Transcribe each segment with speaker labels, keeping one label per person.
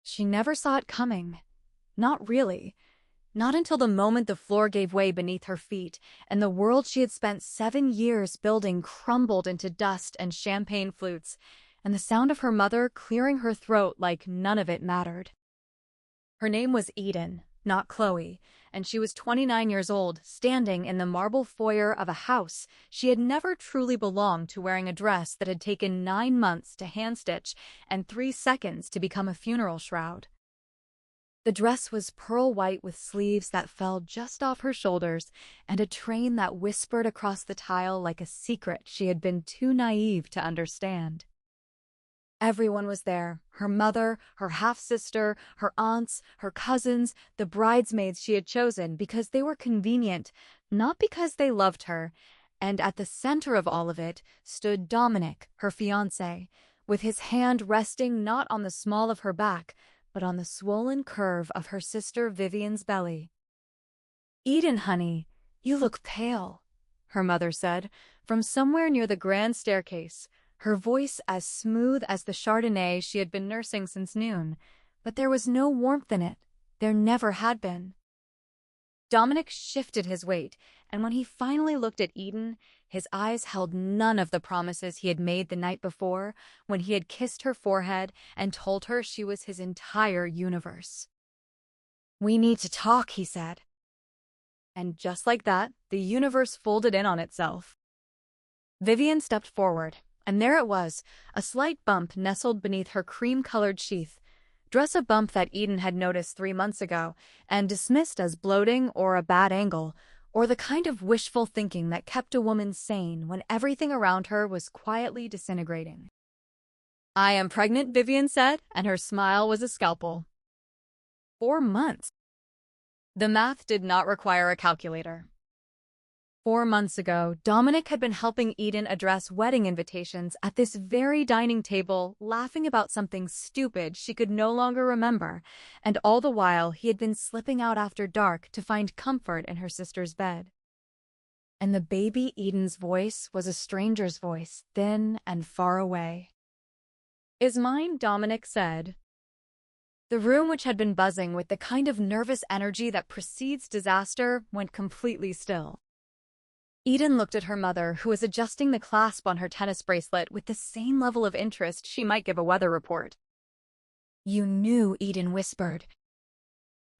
Speaker 1: She never saw it coming. Not really. Not until the moment the floor gave way beneath her feet, and the world she had spent 7 years building crumbled into dust and champagne flutes, and the sound of her mother clearing her throat like none of it mattered. Her name was Eden, not Chloe, and she was 29 years old, standing in the marble foyer of a house she had never truly belonged to, wearing a dress that had taken 9 months to hand-stitch and 3 seconds to become a funeral shroud. The dress was pearl white with sleeves that fell just off her shoulders and a train that whispered across the tile like a secret she had been too naive to understand. Everyone was there, her mother, her half-sister, her aunts, her cousins, the bridesmaids she had chosen because they were convenient, not because they loved her. And at the center of all of it stood Dominic, her fiancé, with his hand resting not on the small of her back, but on the swollen curve of her sister Vivian's belly. "Eden, honey, you look pale," her mother said, from somewhere near the grand staircase, her voice as smooth as the Chardonnay she had been nursing since noon, but there was no warmth in it. There never had been. Dominic shifted his weight, and when he finally looked at Eden, his eyes held none of the promises he had made the night before when he had kissed her forehead and told her she was his entire universe. "We need to talk," he said. And just like that, the universe folded in on itself. Vivian stepped forward, and there it was, a slight bump nestled beneath her cream-colored sheath. Dress a bump that Eden had noticed 3 months ago and dismissed as bloating or a bad angle, or the kind of wishful thinking that kept a woman sane when everything around her was quietly disintegrating. "I am pregnant," Vivian said, and her smile was a scalpel. 4 months. The math did not require a calculator. 4 months ago, Dominic had been helping Eden address wedding invitations at this very dining table, laughing about something stupid she could no longer remember, and all the while he had been slipping out after dark to find comfort in her sister's bed. And the baby Eden's voice was a stranger's voice, thin and far away. "Is mine?" Dominic said. The room, which had been buzzing with the kind of nervous energy that precedes disaster, went completely still. Eden looked at her mother, who was adjusting the clasp on her tennis bracelet with the same level of interest she might give a weather report. "You knew," Eden whispered.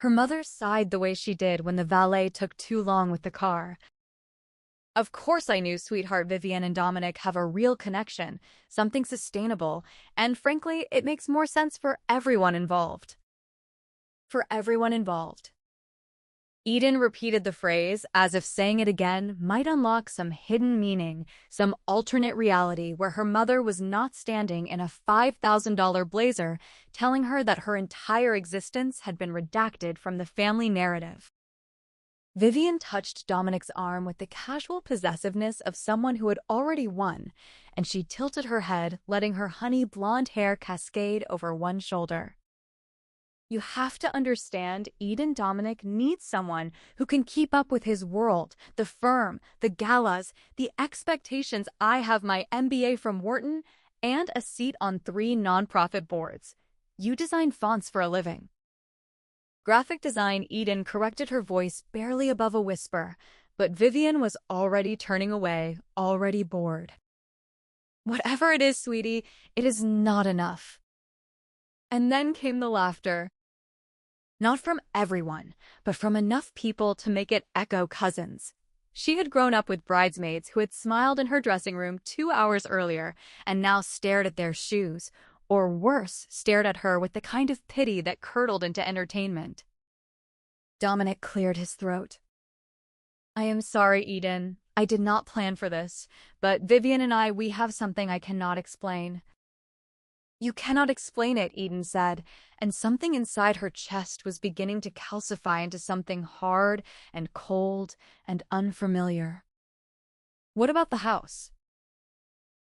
Speaker 1: Her mother sighed the way she did when the valet took too long with the car. "Of course I knew, sweetheart. Vivian and Dominic have a real connection, something sustainable, and frankly, it makes more sense for everyone involved." For everyone involved. Eden repeated the phrase as if saying it again might unlock some hidden meaning, some alternate reality where her mother was not standing in a $5,000 blazer telling her that her entire existence had been redacted from the family narrative. Vivian touched Dominic's arm with the casual possessiveness of someone who had already won, and she tilted her head, letting her honey blonde hair cascade over one shoulder. "You have to understand, Eden Dominic needs someone who can keep up with his world, the firm, the galas, the expectations. I have my MBA from Wharton and a seat on 3 nonprofit boards. You design fonts for a living." Graphic design. Eden corrected her voice barely above a whisper, but Vivian was already turning away, already bored. "Whatever it is, sweetie, it is not enough." And then came the laughter. Not from everyone, but from enough people to make it echo cousins. She had grown up with bridesmaids who had smiled in her dressing room 2 hours earlier and now stared at their shoes, or worse, stared at her with the kind of pity that curdled into entertainment. Dominic cleared his throat. "I am sorry, Eden. I did not plan for this, but Vivian and we have something I cannot explain." "You cannot explain it," Eden said, and something inside her chest was beginning to calcify into something hard and cold and unfamiliar. "What about the house?"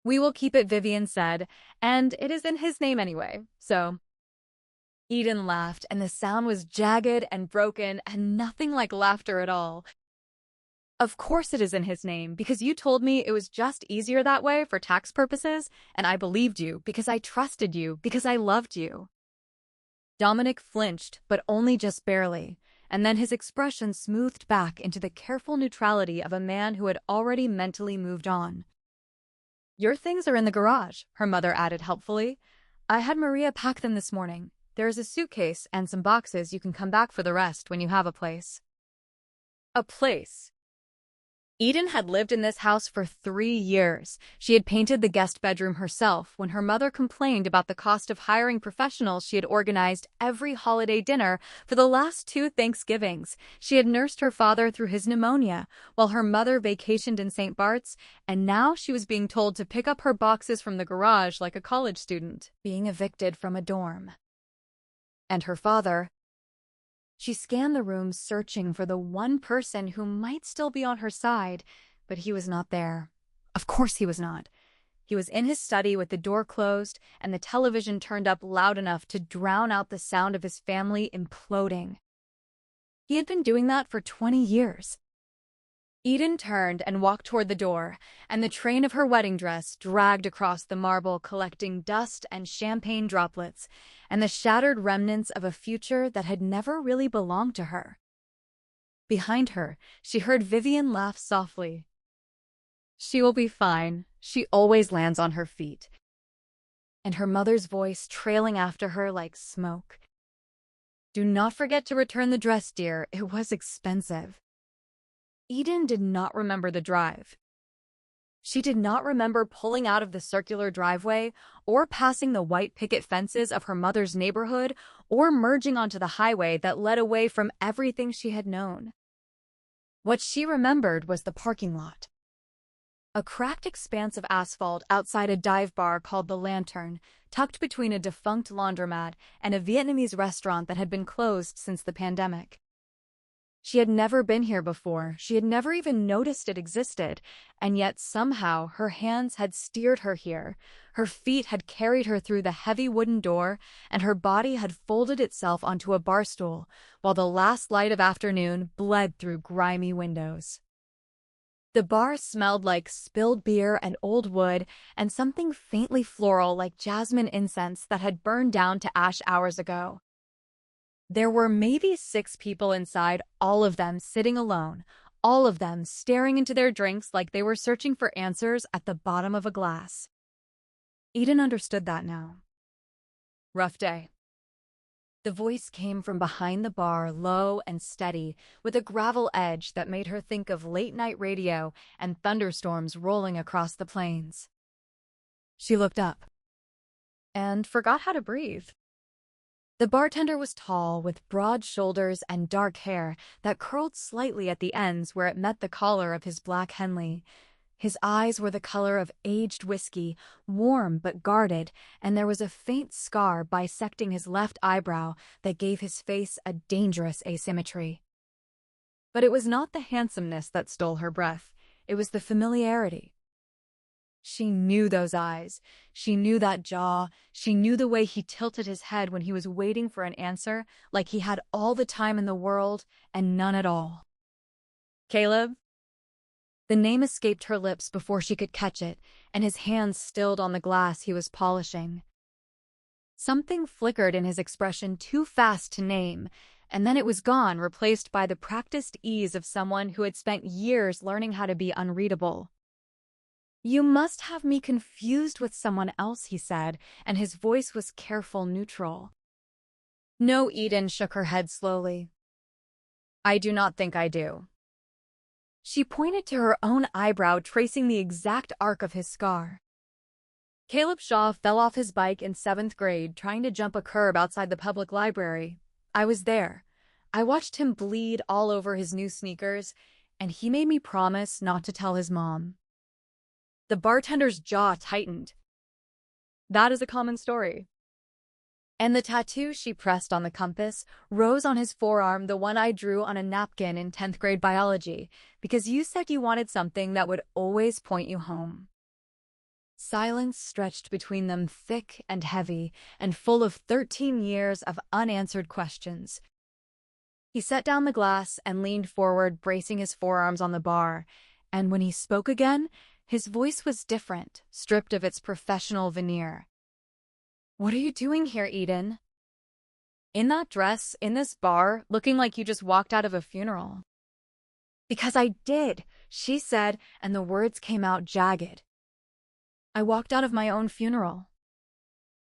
Speaker 1: "We will keep it," Vivian said, "and it is in his name anyway, so." Eden laughed, and the sound was jagged and broken and nothing like laughter at all. "Of course it is in his name, because you told me it was just easier that way for tax purposes, and I believed you because I trusted you, because I loved you." Dominic flinched, but only just barely, and then his expression smoothed back into the careful neutrality of a man who had already mentally moved on. "Your things are in the garage," her mother added helpfully. "I had Maria pack them this morning. There is a suitcase and some boxes. You can come back for the rest when you have a place." A place. Eden had lived in this house for 3 years. She had painted the guest bedroom herself. When her mother complained about the cost of hiring professionals, she had organized every holiday dinner for the last 2 Thanksgivings. She had nursed her father through his pneumonia, while her mother vacationed in St. Bart's, and now she was being told to pick up her boxes from the garage like a college student, being evicted from a dorm. And her father. She scanned the room, searching for the one person who might still be on her side, but he was not there. Of course he was not. He was in his study with the door closed and the television turned up loud enough to drown out the sound of his family imploding. He had been doing that for 20 years. Eden turned and walked toward the door, and the train of her wedding dress dragged across the marble, collecting dust and champagne droplets, and the shattered remnants of a future that had never really belonged to her. Behind her, she heard Vivian laugh softly. "She will be fine. She always lands on her feet." And her mother's voice trailing after her like smoke. "Do not forget to return the dress, dear. It was expensive." Eden did not remember the drive. She did not remember pulling out of the circular driveway, or passing the white picket fences of her mother's neighborhood, or merging onto the highway that led away from everything she had known. What she remembered was the parking lot. A cracked expanse of asphalt outside a dive bar called the Lantern, tucked between a defunct laundromat and a Vietnamese restaurant that had been closed since the pandemic. She had never been here before. She had never even noticed it existed, and yet somehow her hands had steered her here. Her feet had carried her through the heavy wooden door, and her body had folded itself onto a bar stool, while the last light of afternoon bled through grimy windows. The bar smelled like spilled beer and old wood, and something faintly floral like jasmine incense that had burned down to ash hours ago. There were maybe 6 people inside, all of them sitting alone, all of them staring into their drinks like they were searching for answers at the bottom of a glass. Eden understood that now. "Rough day." The voice came from behind the bar, low and steady, with a gravel edge that made her think of late-night radio and thunderstorms rolling across the plains. She looked up and forgot how to breathe. The bartender was tall, with broad shoulders and dark hair that curled slightly at the ends where it met the collar of his black Henley. His eyes were the color of aged whiskey, warm but guarded, and there was a faint scar bisecting his left eyebrow that gave his face a dangerous asymmetry. But it was not the handsomeness that stole her breath. It was the familiarity. She knew those eyes. She knew that jaw. She knew the way he tilted his head when he was waiting for an answer, like he had all the time in the world and none at all. "Caleb?" The name escaped her lips before she could catch it, and his hands stilled on the glass he was polishing. Something flickered in his expression too fast to name, and then it was gone, replaced by the practiced ease of someone who had spent years learning how to be unreadable. "You must have me confused with someone else," he said, and his voice was careful, neutral. "No," Eden shook her head slowly. "I do not think I do." She pointed to her own eyebrow, tracing the exact arc of his scar. "Caleb Shaw fell off his bike in 7th grade, trying to jump a curb outside the public library. I was there. I watched him bleed all over his new sneakers, and he made me promise not to tell his mom." The bartender's jaw tightened. "That is a common story." "And the tattoo," she pressed on the compass, "rose on his forearm, the one I drew on a napkin in 10th grade biology, because you said you wanted something that would always point you home." Silence stretched between them, thick and heavy, and full of 13 years of unanswered questions. He set down the glass and leaned forward, bracing his forearms on the bar, and when he spoke again, his voice was different, stripped of its professional veneer. "What are you doing here, Eden?" In that dress, in this bar, looking like you just walked out of a funeral. Because I did, she said, and the words came out jagged. I walked out of my own funeral.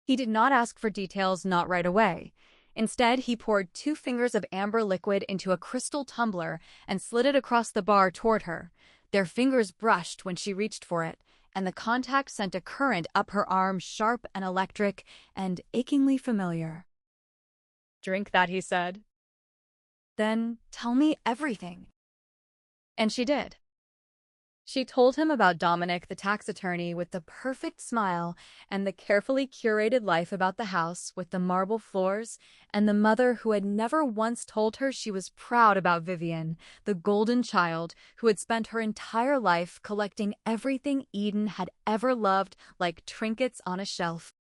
Speaker 1: He did not ask for details, not right away. Instead, he poured 2 fingers of amber liquid into a crystal tumbler and slid it across the bar toward her. Their fingers brushed when she reached for it, and the contact sent a current up her arm, sharp and electric and achingly familiar. Drink that, he said. Then tell me everything. And she did. She told him about Dominic, the tax attorney, with the perfect smile, and the carefully curated life about the house with the marble floors, and the mother who had never once told her she was proud about Vivian, the golden child who had spent her entire life collecting everything Eden had ever loved like trinkets on a shelf.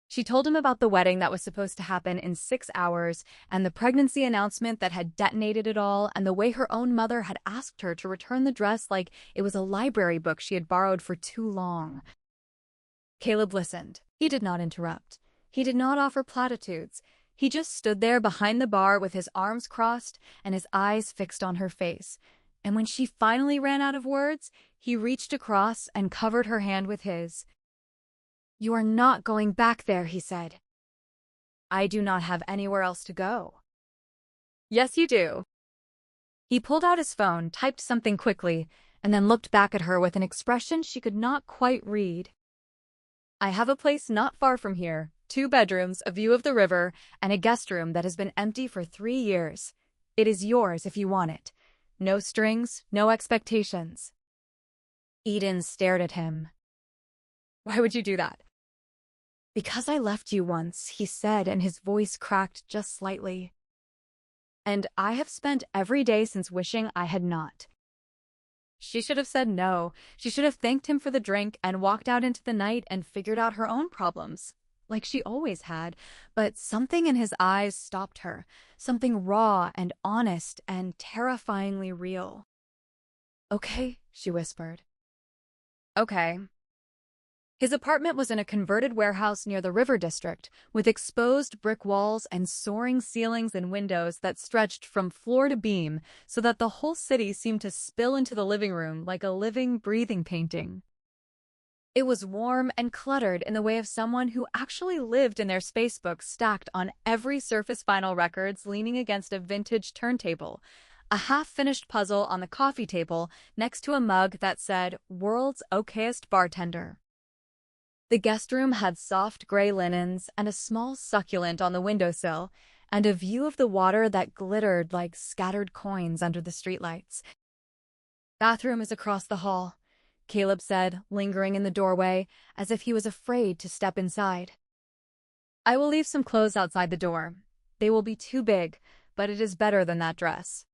Speaker 1: She told him about the wedding that was supposed to happen in 6 hours, and the pregnancy announcement that had detonated it all, and the way her own mother had asked her to return the dress like it was a library book she had borrowed for too long. Caleb listened. He did not interrupt. He did not offer platitudes. He just stood there behind the bar with his arms crossed and his eyes fixed on her face. And when she finally ran out of words, he reached across and covered her hand with his. You are not going back there, he said. I do not have anywhere else to go. Yes, you do. He pulled out his phone, typed something quickly, and then looked back at her with an expression she could not quite read. I have a place not far from here, 2 bedrooms, a view of the river, and a guest room that has been empty for 3 years. It is yours if you want it. No strings, no expectations. Eden stared at him. Why would you do that? Because I left you once, he said, and his voice cracked just slightly. And I have spent every day since wishing I had not. She should have said no. She should have thanked him for the drink and walked out into the night and figured out her own problems, like she always had. But something in his eyes stopped her, something raw and honest and terrifyingly real. Okay, she whispered. Okay. His apartment was in a converted warehouse near the River District, with exposed brick walls and soaring ceilings and windows that stretched from floor to beam so that the whole city seemed to spill into the living room like a living, breathing painting. It was warm and cluttered in the way of someone who actually lived in their spacebook stacked on every Surface Vinyl records leaning against a vintage turntable, a half-finished puzzle on the coffee table next to a mug that said, World's Okayest Bartender. The guest room had soft gray linens and a small succulent on the windowsill, and a view of the water that glittered like scattered coins under the streetlights. Bathroom is across the hall, Caleb said, lingering in the doorway, as if he was afraid to step inside. I will leave some clothes outside the door. They will be too big, but it is better than that dress.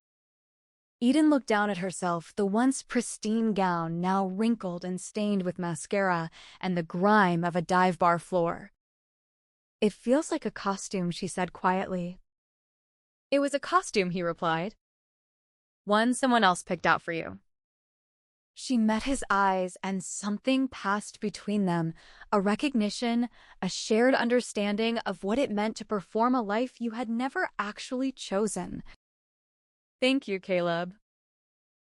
Speaker 1: Eden looked down at herself, the once pristine gown now wrinkled and stained with mascara and the grime of a dive bar floor. It feels like a costume, she said quietly. It was a costume, he replied. One someone else picked out for you. She met his eyes and something passed between them, a recognition, a shared understanding of what it meant to perform a life you had never actually chosen. Thank you, Caleb.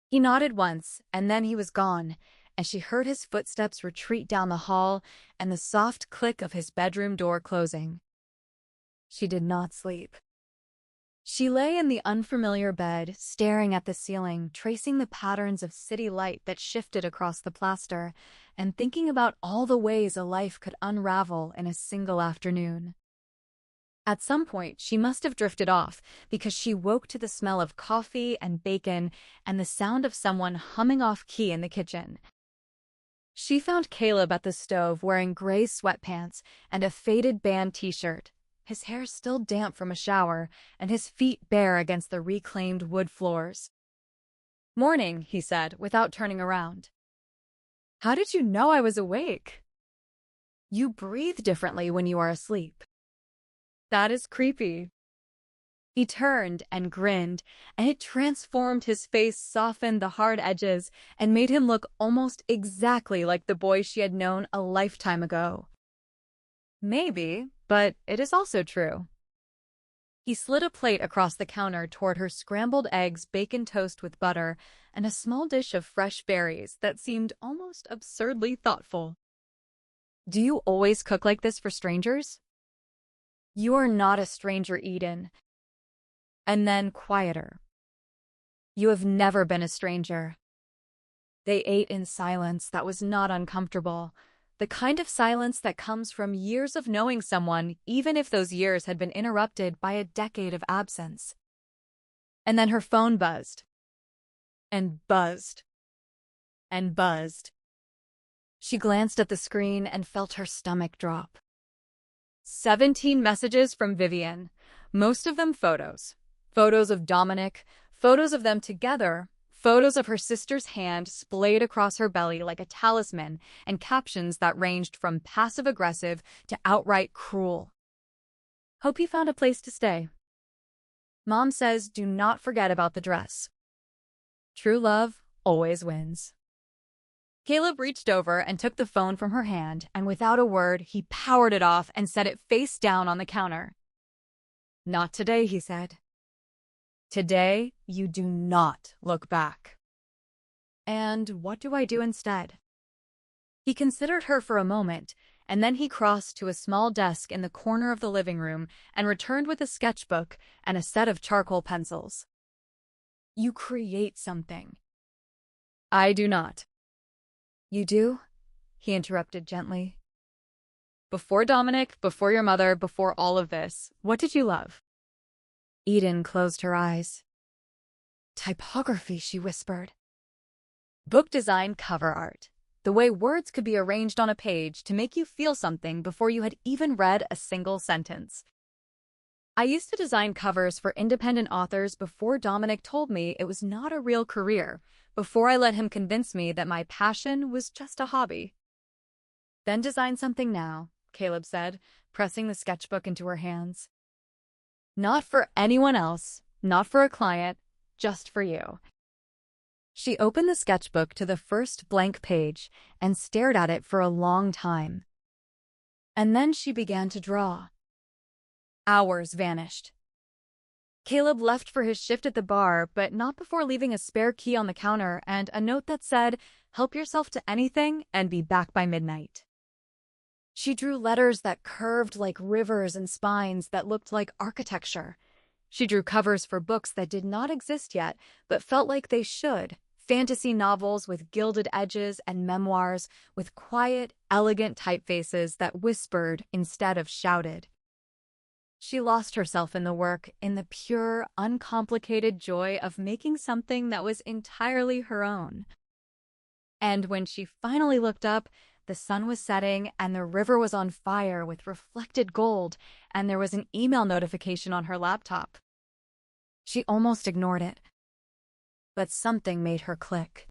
Speaker 1: He nodded once, and then he was gone, and she heard his footsteps retreat down the hall and the soft click of his bedroom door closing. She did not sleep. She lay in the unfamiliar bed, staring at the ceiling, tracing the patterns of city light that shifted across the plaster, and thinking about all the ways a life could unravel in a single afternoon. At some point, she must have drifted off because she woke to the smell of coffee and bacon and the sound of someone humming off-key in the kitchen. She found Caleb at the stove wearing gray sweatpants and a faded band t-shirt, his hair still damp from a shower and his feet bare against the reclaimed wood floors. Morning, he said, without turning around. How did you know I was awake? You breathe differently when you are asleep. That is creepy. He turned and grinned, and it transformed his face, softened the hard edges, and made him look almost exactly like the boy she had known a lifetime ago. Maybe, but it is also true. He slid a plate across the counter toward her scrambled eggs, bacon toast with butter, and a small dish of fresh berries that seemed almost absurdly thoughtful. Do you always cook like this for strangers? You are not a stranger, Eden. And then quieter. You have never been a stranger. They ate in silence that was not uncomfortable, the kind of silence that comes from years of knowing someone, even if those years had been interrupted by a decade of absence. And then her phone buzzed. And buzzed. And buzzed. She glanced at the screen and felt her stomach drop. 17 messages from Vivian, most of them photos. Photos of Dominic, photos of them together, photos of her sister's hand splayed across her belly like a talisman, and captions that ranged from passive-aggressive to outright cruel. Hope you found a place to stay. Mom says do not forget about the dress. True love always wins. Caleb reached over and took the phone from her hand, and without a word, he powered it off and set it face down on the counter. Not today, he said. Today, you do not look back. And what do I do instead? He considered her for a moment, and then he crossed to a small desk in the corner of the living room and returned with a sketchbook and a set of charcoal pencils. You create something. I do not. You do? He interrupted gently. Before Dominic, before your mother, before all of this, what did you love? Eden closed her eyes. Typography, she whispered. Book design, cover art. The way words could be arranged on a page to make you feel something before you had even read a single sentence. I used to design covers for independent authors before Dominic told me it was not a real career, before I let him convince me that my passion was just a hobby. Then design something now, Caleb said, pressing the sketchbook into her hands. Not for anyone else, not for a client, just for you. She opened the sketchbook to the first blank page and stared at it for a long time. And then she began to draw. Hours vanished. Caleb left for his shift at the bar, but not before leaving a spare key on the counter and a note that said, "Help yourself to anything and be back by midnight." She drew letters that curved like rivers and spines that looked like architecture. She drew covers for books that did not exist yet, but felt like they should. Fantasy novels with gilded edges and memoirs with quiet, elegant typefaces that whispered instead of shouted. She lost herself in the work, in the pure, uncomplicated joy of making something that was entirely her own. And when she finally looked up, the sun was setting and the river was on fire with reflected gold, and there was an email notification on her laptop. She almost ignored it. But something made her click.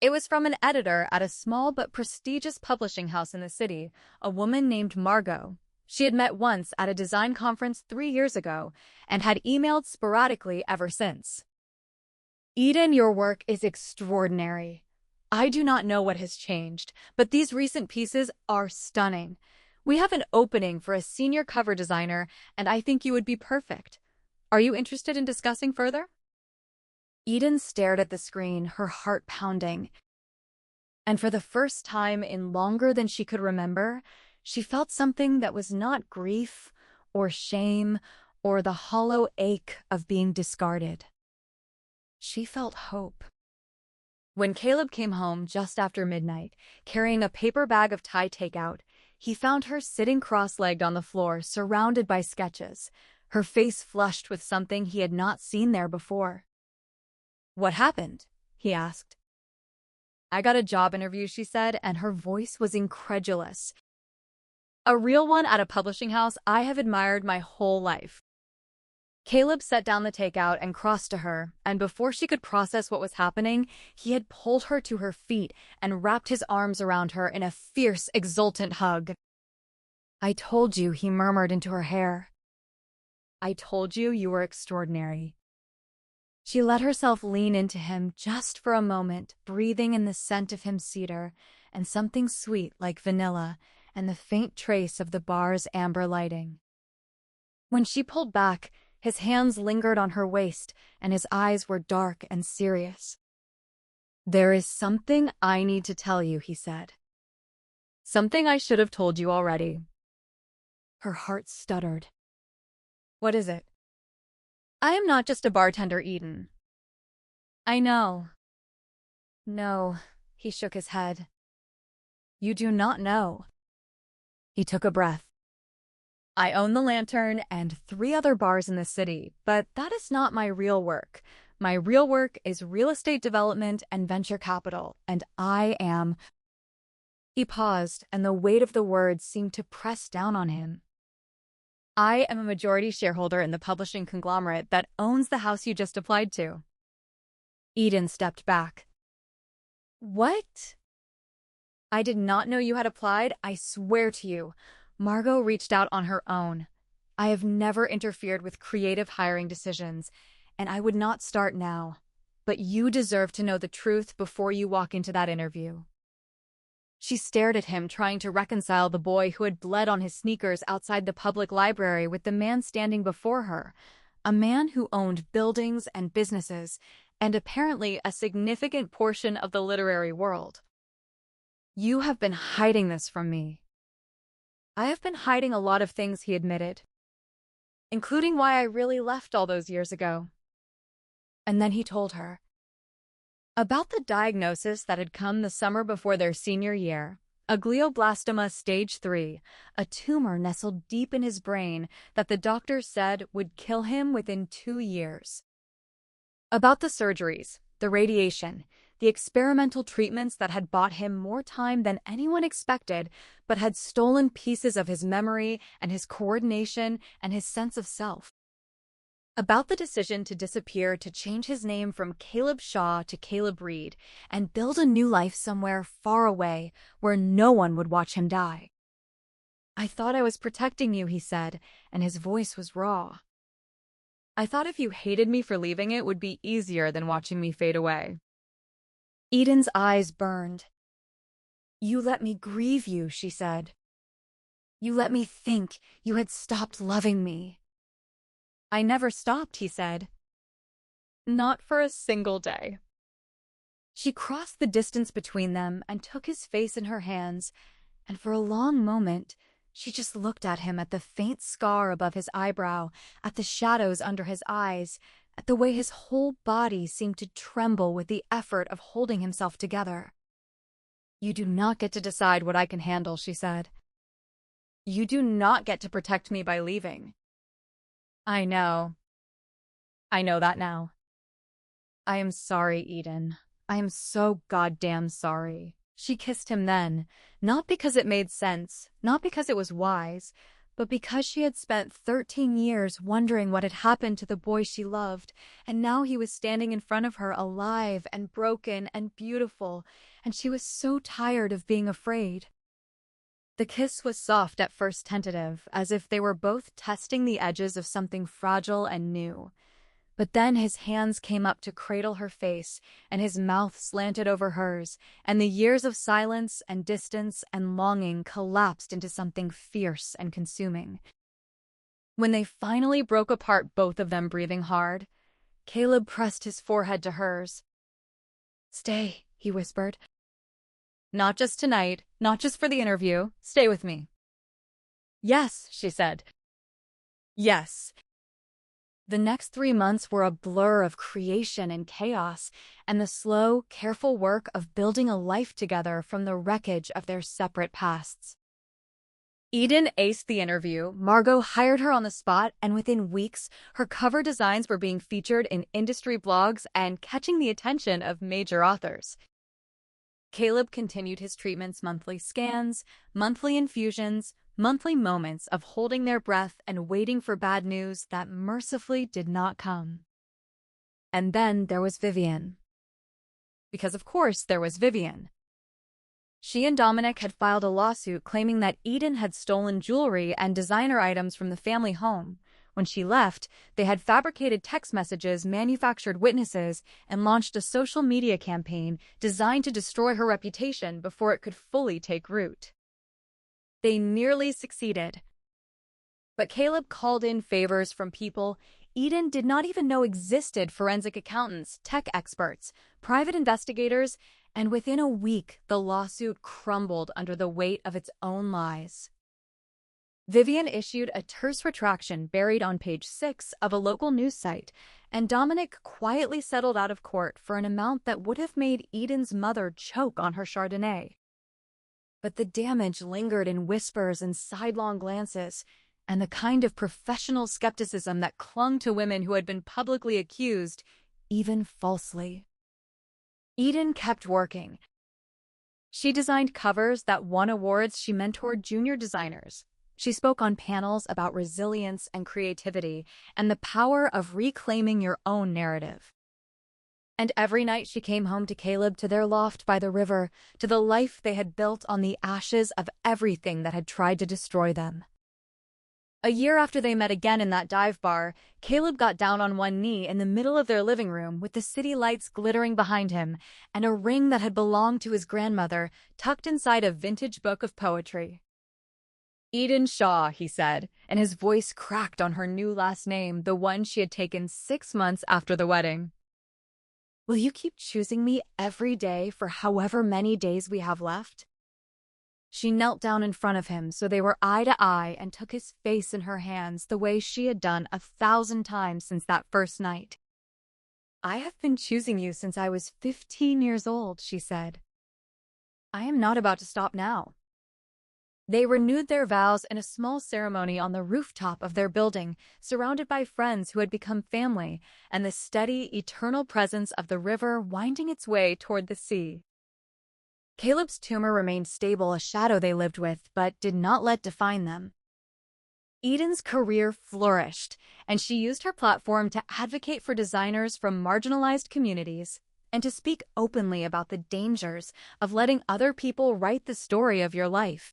Speaker 1: It was from an editor at a small but prestigious publishing house in the city, a woman named Margot. She had met once at a design conference 3 years ago and had emailed sporadically ever since. Eden, your work is extraordinary. I do not know what has changed, but these recent pieces are stunning. We have an opening for a senior cover designer, and I think you would be perfect. Are you interested in discussing further? Eden stared at the screen, her heart pounding. And for the first time in longer than she could remember, she felt something that was not grief or shame or the hollow ache of being discarded. She felt hope. When Caleb came home just after midnight, carrying a paper bag of Thai takeout, he found her sitting cross-legged on the floor, surrounded by sketches, her face flushed with something he had not seen there before. What happened? He asked. I got a job interview, she said, and her voice was incredulous. A real one at a publishing house I have admired my whole life. Caleb set down the takeout and crossed to her, and before she could process what was happening, he had pulled her to her feet and wrapped his arms around her in a fierce, exultant hug. I told you, he murmured into her hair. I told you you were extraordinary. She let herself lean into him just for a moment, breathing in the scent of him cedar and something sweet like vanilla and the faint trace of the bar's amber lighting. When she pulled back, his hands lingered on her waist, and his eyes were dark and serious. "There is something I need to tell you," he said. "Something I should have told you already." Her heart stuttered. "What is it?" "I am not just a bartender, Eden." "I know." "No," he shook his head. "You do not know." He took a breath. "I own the Lantern and 3 other bars in the city, but that is not my real work. My real work is real estate development and venture capital, and I am—" He paused, and the weight of the words seemed to press down on him. "I am a majority shareholder in the publishing conglomerate that owns the house you just applied to." Eden stepped back. "What?" "I did not know you had applied, I swear to you." Margot reached out on her own. "I have never interfered with creative hiring decisions, and I would not start now. But you deserve to know the truth before you walk into that interview." She stared at him, trying to reconcile the boy who had bled on his sneakers outside the public library with the man standing before her, a man who owned buildings and businesses, and apparently a significant portion of the literary world. "You have been hiding this from me." "I have been hiding a lot of things," he admitted, "including why I really left all those years ago." And then he told her about the diagnosis that had come the summer before their senior year, a glioblastoma stage 3, a tumor nestled deep in his brain that the doctors said would kill him within 2 years. About the surgeries, the radiation, the experimental treatments that had bought him more time than anyone expected, but had stolen pieces of his memory and his coordination and his sense of self. About the decision to disappear, to change his name from Caleb Shaw to Caleb Reed, and build a new life somewhere far away where no one would watch him die. "I thought I was protecting you," he said, and his voice was raw. "I thought if you hated me for leaving it would be easier than watching me fade away." Eden's eyes burned. "You let me grieve you," she said. "You let me think you had stopped loving me." "I never stopped," he said. "Not for a single day." She crossed the distance between them and took his face in her hands, and for a long moment she just looked at him, at the faint scar above his eyebrow, at the shadows under his eyes, at the way his whole body seemed to tremble with the effort of holding himself together. "You do not get to decide what I can handle," she said. "You do not get to protect me by leaving." "I know. I know that now." "I am sorry, Eden. I am so goddamn sorry." She kissed him then, not because it made sense, not because it was wise, but because she had spent 13 years wondering what had happened to the boy she loved, and now he was standing in front of her, alive and broken and beautiful, and she was so tired of being afraid. The kiss was soft, at first tentative, as if they were both testing the edges of something fragile and new. But then his hands came up to cradle her face, and his mouth slanted over hers, and the years of silence and distance and longing collapsed into something fierce and consuming. When they finally broke apart, both of them breathing hard, Caleb pressed his forehead to hers. "Stay," he whispered. "Not just tonight, not just for the interview. Stay with me." "Yes," she said. "Yes." The next 3 months were a blur of creation and chaos, and the slow, careful work of building a life together from the wreckage of their separate pasts. Eden aced the interview. Margot hired her on the spot, and within weeks, her cover designs were being featured in industry blogs and catching the attention of major authors. Caleb continued his treatments: monthly scans, monthly infusions, monthly moments of holding their breath and waiting for bad news that mercifully did not come. And then there was Vivian. Because of course there was Vivian. She and Dominic had filed a lawsuit claiming that Eden had stolen jewelry and designer items from the family home. When she left, they had fabricated text messages, manufactured witnesses, and launched a social media campaign designed to destroy her reputation before it could fully take root. They nearly succeeded. But Caleb called in favors from people Eden did not even know existed: forensic accountants, tech experts, private investigators, and within a week, the lawsuit crumbled under the weight of its own lies. Vivian issued a terse retraction buried on page 6 of a local news site, and Dominic quietly settled out of court for an amount that would have made Eden's mother choke on her Chardonnay. But the damage lingered in whispers and sidelong glances, and the kind of professional skepticism that clung to women who had been publicly accused, even falsely. Eden kept working. She designed covers that won awards. She mentored junior designers. She spoke on panels about resilience and creativity and the power of reclaiming your own narrative. And every night she came home to Caleb, to their loft by the river, to the life they had built on the ashes of everything that had tried to destroy them. A year after they met again in that dive bar, Caleb got down on one knee in the middle of their living room with the city lights glittering behind him and a ring that had belonged to his grandmother tucked inside a vintage book of poetry. "Eden Shaw," he said, and his voice cracked on her new last name, the one she had taken 6 months after the wedding. "Will you keep choosing me every day for however many days we have left?" She knelt down in front of him so they were eye to eye and took his face in her hands the way she had done 1,000 times since that first night. "I have been choosing you since I was 15 years old," she said. "I am not about to stop now." They renewed their vows in a small ceremony on the rooftop of their building, surrounded by friends who had become family, and the steady, eternal presence of the river winding its way toward the sea. Caleb's tumor remained stable, a shadow they lived with, but did not let define them. Eden's career flourished, and she used her platform to advocate for designers from marginalized communities and to speak openly about the dangers of letting other people write the story of your life.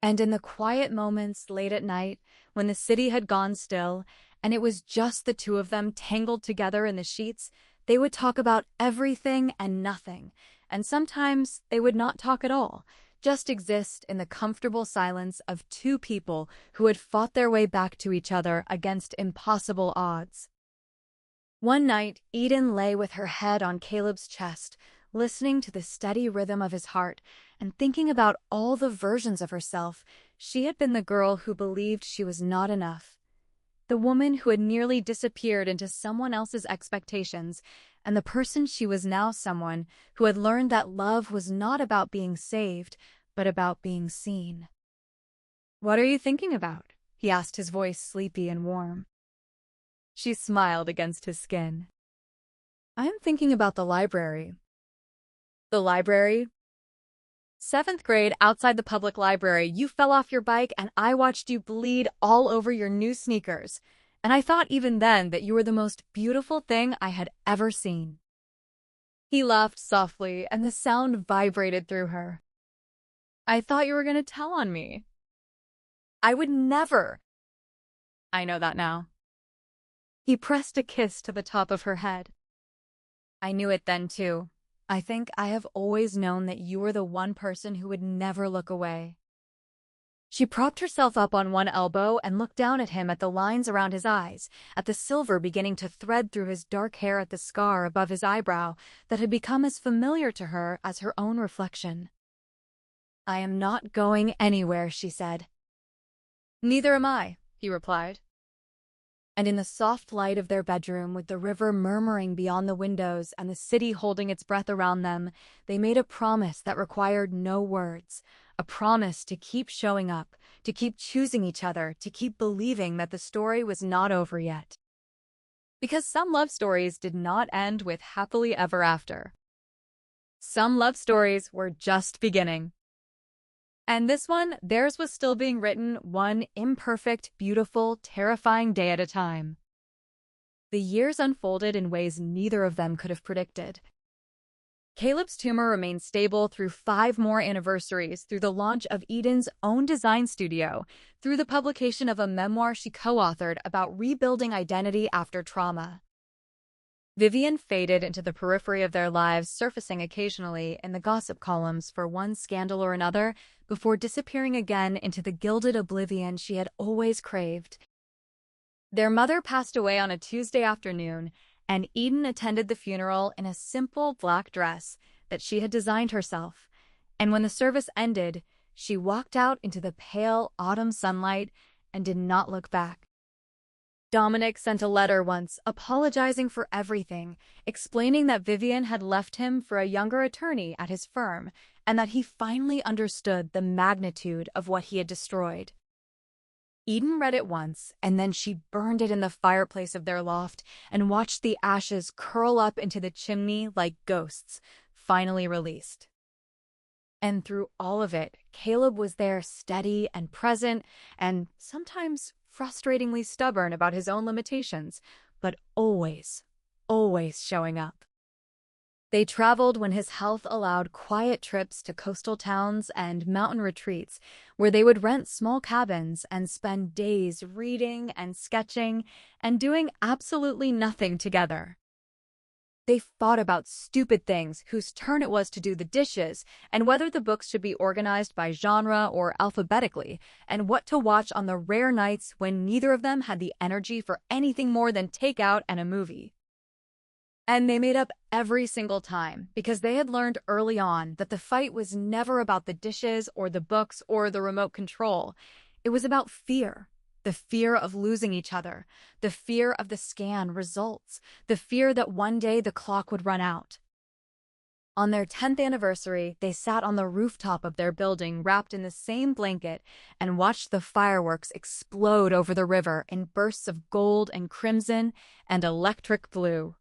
Speaker 1: And in the quiet moments late at night, when the city had gone still, and it was just the two of them tangled together in the sheets, they would talk about everything and nothing, and sometimes they would not talk at all, just exist in the comfortable silence of two people who had fought their way back to each other against impossible odds. One night, Eden lay with her head on Caleb's chest, listening to the steady rhythm of his heart and thinking about all the versions of herself. She had been the girl who believed she was not enough, the woman who had nearly disappeared into someone else's expectations, and the person she was now, someone who had learned that love was not about being saved, but about being seen. "What are you thinking about?" he asked, his voice sleepy and warm. She smiled against his skin. "I am thinking about the library." "The library?" "7th grade, outside the public library, you fell off your bike and I watched you bleed all over your new sneakers. And I thought even then that you were the most beautiful thing I had ever seen." He laughed softly, and the sound vibrated through her. "I thought you were going to tell on me." "I would never." "I know that now." He pressed a kiss to the top of her head. "I knew it then, too. I think I have always known that you were the one person who would never look away." She propped herself up on one elbow and looked down at him, at the lines around his eyes, at the silver beginning to thread through his dark hair, at the scar above his eyebrow that had become as familiar to her as her own reflection. "I am not going anywhere," she said. "Neither am I," he replied. And in the soft light of their bedroom, with the river murmuring beyond the windows and the city holding its breath around them, they made a promise that required no words, a promise to keep showing up, to keep choosing each other, to keep believing that the story was not over yet. Because some love stories did not end with happily ever after. Some love stories were just beginning. And this one, theirs was still being written, one imperfect, beautiful, terrifying day at a time. The years unfolded in ways neither of them could have predicted. Caleb's tumor remained stable through 5 more anniversaries, through the launch of Eden's own design studio, through the publication of a memoir she co-authored about rebuilding identity after trauma. Vivian faded into the periphery of their lives, surfacing occasionally in the gossip columns for one scandal or another, before disappearing again into the gilded oblivion she had always craved. Their mother passed away on a Tuesday afternoon, and Eden attended the funeral in a simple black dress that she had designed herself. And when the service ended, she walked out into the pale autumn sunlight and did not look back. Dominic sent a letter once, apologizing for everything, explaining that Vivian had left him for a younger attorney at his firm, and that he finally understood the magnitude of what he had destroyed. Eden read it once, and then she burned it in the fireplace of their loft and watched the ashes curl up into the chimney like ghosts, finally released. And through all of it, Caleb was there, steady and present, and sometimes frustratingly stubborn about his own limitations, but always, always showing up. They traveled when his health allowed quiet trips to coastal towns and mountain retreats, where they would rent small cabins and spend days reading and sketching and doing absolutely nothing together. They fought about stupid things, whose turn it was to do the dishes, and whether the books should be organized by genre or alphabetically, and what to watch on the rare nights when neither of them had the energy for anything more than takeout and a movie. And they made up every single time, because they had learned early on that the fight was never about the dishes or the books or the remote control. It was about fear. The fear of losing each other, the fear of the scan results, the fear that one day the clock would run out. On their 10th anniversary, they sat on the rooftop of their building wrapped in the same blanket and watched the fireworks explode over the river in bursts of gold and crimson and electric blue.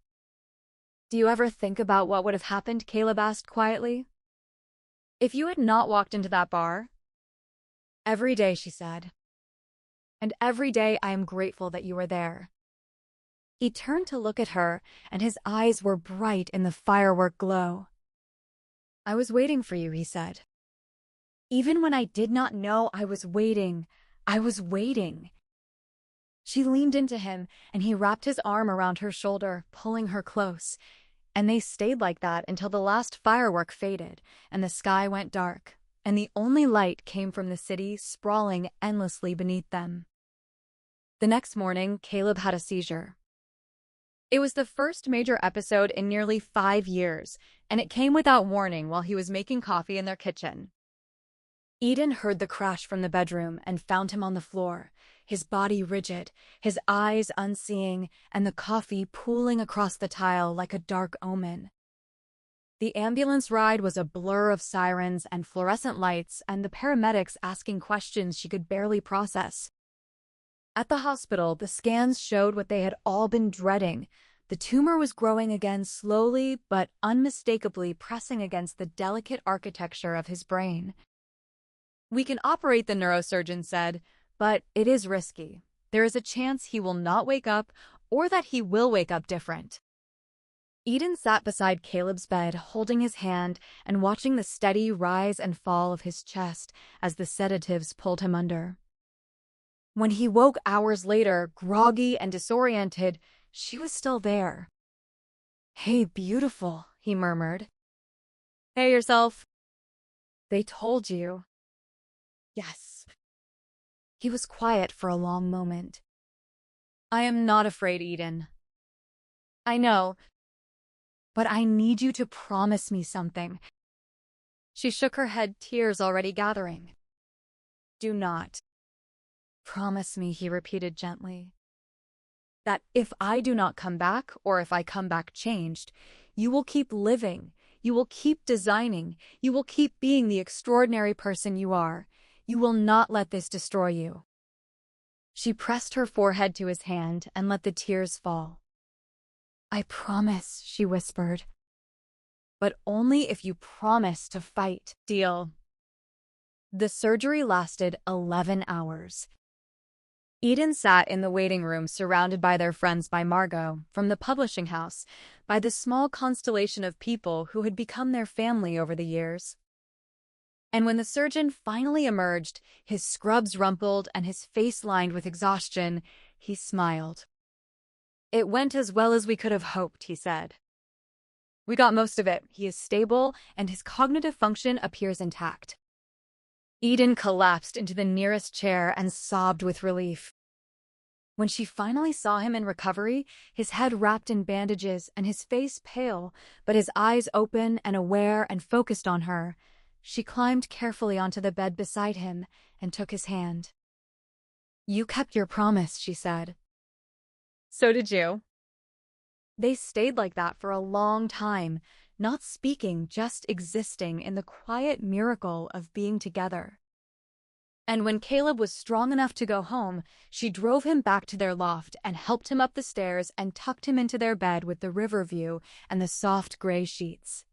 Speaker 1: "Do you ever think about what would have happened?" Caleb asked quietly. "If you had not walked into that bar?" "Every day," she said. "And every day I am grateful that you were there." He turned to look at her, and his eyes were bright in the firework glow. "I was waiting for you," he said. "Even when I did not know I was waiting, I was waiting." She leaned into him, and he wrapped his arm around her shoulder, pulling her close. And they stayed like that until the last firework faded, and the sky went dark, and the only light came from the city sprawling endlessly beneath them. The next morning, Caleb had a seizure. It was the first major episode in nearly 5 years, and it came without warning while he was making coffee in their kitchen. Eden heard the crash from the bedroom and found him on the floor, his body rigid, his eyes unseeing, and the coffee pooling across the tile like a dark omen. The ambulance ride was a blur of sirens and fluorescent lights and the paramedics asking questions she could barely process. At the hospital, the scans showed what they had all been dreading. The tumor was growing again slowly but unmistakably, pressing against the delicate architecture of his brain. "We can operate," the neurosurgeon said, "but it is risky. There is a chance he will not wake up or that he will wake up different." Eden sat beside Caleb's bed, holding his hand and watching the steady rise and fall of his chest as the sedatives pulled him under. When he woke hours later, groggy and disoriented, she was still there. "Hey, beautiful," he murmured. "Hey, yourself." "They told you." "Yes." He was quiet for a long moment. "I am not afraid, Eden." "I know. But I need you to promise me something." She shook her head, tears already gathering. "Do not." "Promise me," he repeated gently, "that if I do not come back, or if I come back changed, you will keep living, you will keep designing, you will keep being the extraordinary person you are. You will not let this destroy you." She pressed her forehead to his hand and let the tears fall. "I promise," she whispered. "But only if you promise to fight." "Deal." The surgery lasted 11 hours. Eden sat in the waiting room surrounded by their friends, by Margot, from the publishing house, by the small constellation of people who had become their family over the years. And when the surgeon finally emerged, his scrubs rumpled and his face lined with exhaustion, he smiled. "It went as well as we could have hoped," he said. "We got most of it. He is stable, and his cognitive function appears intact." Eden collapsed into the nearest chair and sobbed with relief. When she finally saw him in recovery, his head wrapped in bandages and his face pale, but his eyes open and aware and focused on her, she climbed carefully onto the bed beside him and took his hand. "You kept your promise," she said. "So did you." They stayed like that for a long time, not speaking, just existing in the quiet miracle of being together. And when Caleb was strong enough to go home, she drove him back to their loft and helped him up the stairs and tucked him into their bed with the river view and the soft gray sheets.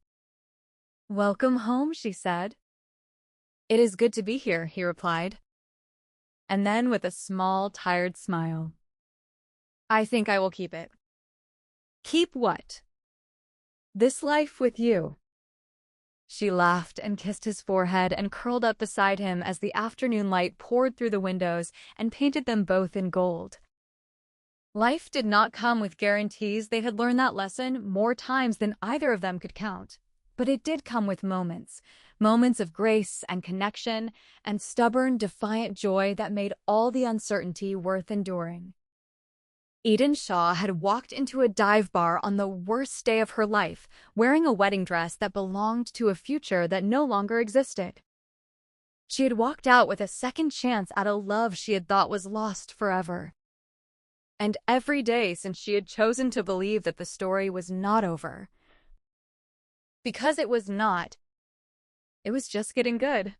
Speaker 1: "Welcome home," she said. "It is good to be here," he replied. And then with a small, tired smile, "I think I will keep it." "Keep what?" "This life with you." She laughed and kissed his forehead and curled up beside him as the afternoon light poured through the windows and painted them both in gold. Life did not come with guarantees. They had learned that lesson more times than either of them could count. But it did come with moments, moments of grace and connection and stubborn, defiant joy that made all the uncertainty worth enduring. Eden Shaw had walked into a dive bar on the worst day of her life, wearing a wedding dress that belonged to a future that no longer existed. She had walked out with a second chance at a love she had thought was lost forever. And every day since she had chosen to believe that the story was not over. Because it was not. It was just getting good.